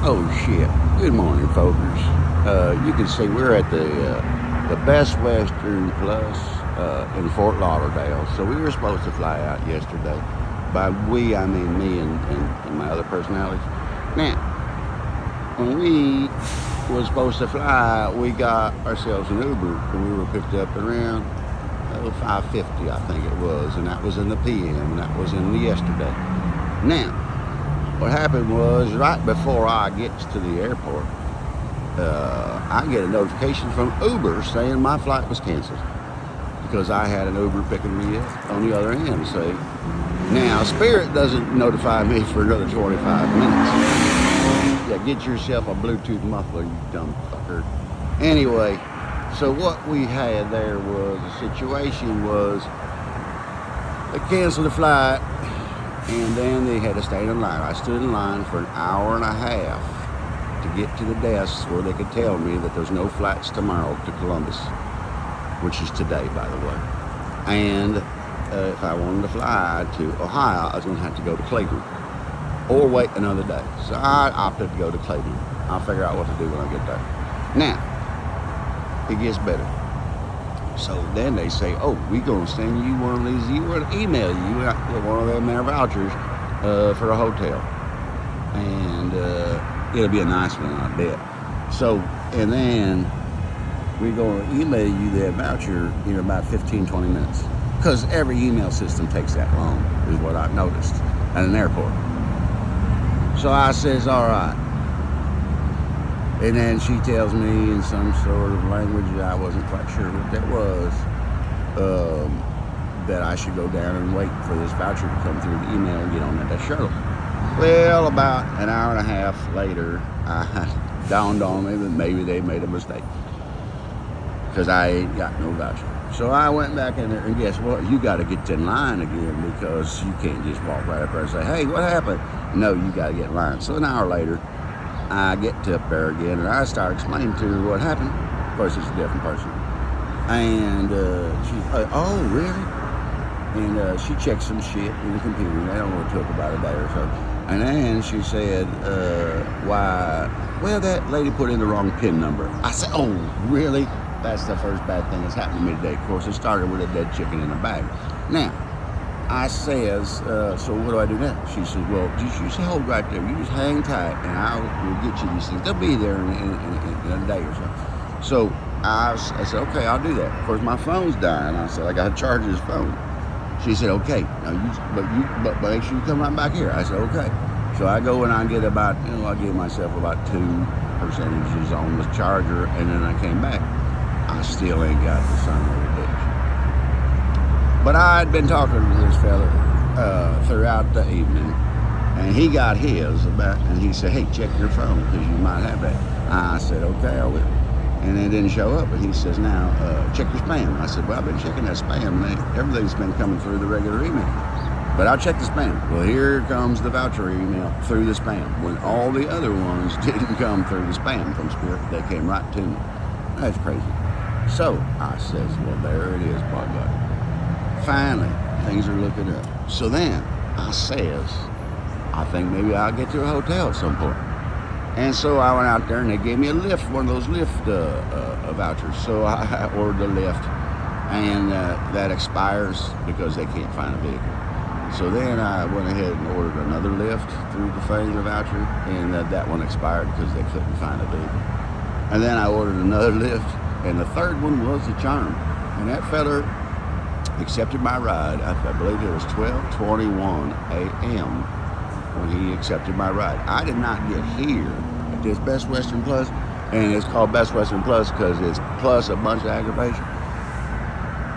Oh shit. Good morning, folks. You can see we're at the Best Western Plus in Fort Lauderdale. So we were supposed to fly out yesterday. By we, I mean me and my other personalities. Now, when we was supposed to fly, we got ourselves an Uber, and we were picked up around 5:50, I think it was, and that was in the PM, and that was in the yesterday. Now, what happened was right before I gets to the airport, I get a notification from Uber saying my flight was canceled because I had an Uber picking me up on the other end. See, now Spirit doesn't notify me for another 25 minutes. Yeah, get yourself a Bluetooth muffler, you dumb fucker. Anyway, so what we had there was a situation was they canceled the flight and then they had to stay in line. I stood in line for an hour and a half to get to the desk where they could tell me that there's no flights tomorrow to Columbus, which is today, by the way. And if I wanted to fly to Ohio, I was going to have to go to Cleveland or wait another day. So I opted to go to Cleveland. I'll figure out what to do when I get there. Now, it gets better. So then they say, oh, we're going to send you one of these, we're going to email you one of them there vouchers for a hotel. And it'll be a nice one, I bet. So, and then we're going to email you that voucher in about 15, 20 minutes. Because every email system takes that long, is what I've noticed at an airport. So I says, all right. And then she tells me in some sort of language that I wasn't quite sure what that was, that I should go down and wait for this voucher to come through the email and get on that shuttle. Well, about an hour and a half later, it dawned on me that maybe they made a mistake because I ain't got no voucher. So I went back in there, and guess what? You got to get in line again because you can't just walk right up there and say, hey, what happened? No, you got to get in line. So an hour later, I get up there again, and I start explaining to her what happened. Of course, it's a different person. And she's like, oh, really? And she checked some shit in the computer, and that only took about a day or so. And then she said, why? Well, that lady put in the wrong PIN number. I said, oh, really? That's the first bad thing that's happened to me today. Of course, it started with a dead chicken in a bag. Now, I says, so what do I do now? She says, well, you just hold right there. You just hang tight, and I will get you these things. They'll be there in a day or so. So I said, okay, I'll do that. Of course, my phone's dying. I said, I got to charge this phone. She said, okay, now but make sure you come right back here. I said, okay. So I go and I get about, I gave myself about 2% on the charger, and then I came back. I still ain't got the son of a bitch. But I'd been talking to this fella throughout the evening, and he got his and he said, hey, check your phone because you might have that. I said, okay, I will. And it didn't show up, and he says, now, check your spam. I said, well, I've been checking that spam. Everything's been coming through the regular email. But I'll check the spam. Well, here comes the voucher email through the spam. When all the other ones didn't come through the spam from Spirit, they came right to me. That's crazy. So I says, well, there it is, by God. Finally, things are looking up. So then I says, I think maybe I'll get to a hotel at some point. And so I went out there and they gave me a lift, one of those lift vouchers. So I ordered the lift, and that expires because they can't find a vehicle. So then I went ahead and ordered another lift through the thing, the voucher, and that one expired because they couldn't find a vehicle. And then I ordered another lift, and the third one was the Charm. And that fella accepted my ride. I believe it was 12:21 a.m. when he accepted my ride. I did not get here at this Best Western Plus, and it's called Best Western Plus because it's plus a bunch of aggravation.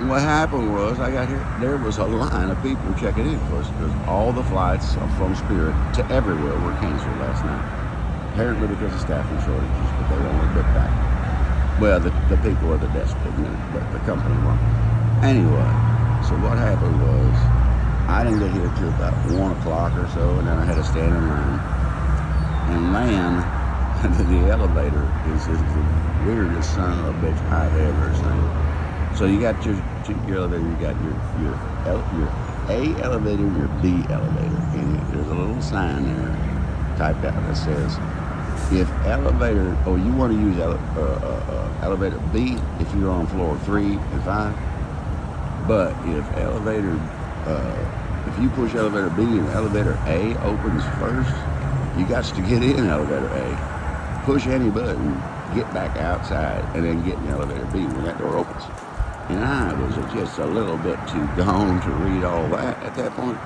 And what happened was, I got here, there was a line of people checking in, of course, because all the flights from Spirit to everywhere were canceled last night. Apparently because of staffing shortages, but they only booked back. Well, the people at the desk didn't, but the company won't. Anyway, so what happened was, I didn't get here till about 1 o'clock or so, and then I had to stand in line. And man, the elevator is the weirdest son of a bitch I've ever seen. So you got your elevator, you got your A elevator and your B elevator. And there's a little sign there typed out that says If elevator, or you want to use elevator B if you're on floor 3 and 5, but if you push elevator B and elevator A opens first, you got to get in elevator A, push any button, get back outside, and then get in elevator B when that door opens. And I was just a little bit too gone to read all that at that point.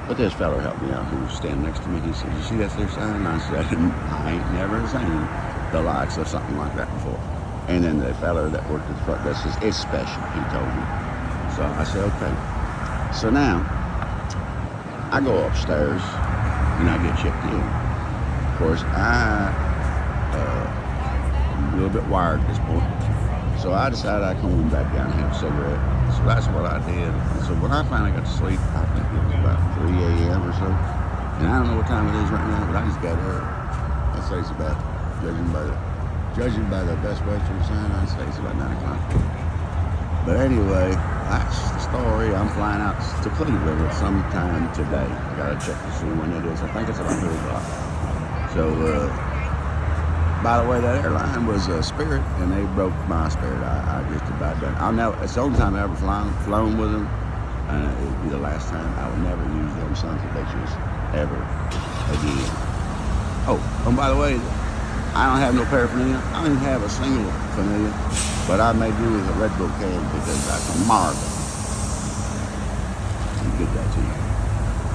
But this fella helped me out who was standing next to me. He said, "You see that's their sign?" And I said, "I ain't never seen the likes of something like that before." And then the fella that worked at the front desk says, "It's special," he told me. So I said, "Okay." So now I go upstairs and I get checked in. Of course, I'm a little bit wired at this point. So I decided I'd come back down and have a cigarette. So that's what I did. And so when I finally got to sleep, I think it was about 3 a.m. or so. And I don't know what time it is right now, but I just got up. I'd say it's about, judging by the Best Western sign, I'd say it's about 9 o'clock. But anyway, that's the story. I'm flying out to Cleveland at some time today. I gotta check to see when it is. I think it's about 2 o'clock. So, by the way, that airline was Spirit, and they broke my spirit. I just about done. It's the only time I ever flown with them, and it'd be the last time. I would never use them sons of bitches ever again. Oh, and by the way, I don't have no paraphernalia. I don't even have a single familiar, but I may do with a Red Bull can because that's a marvel. I'll get that to you.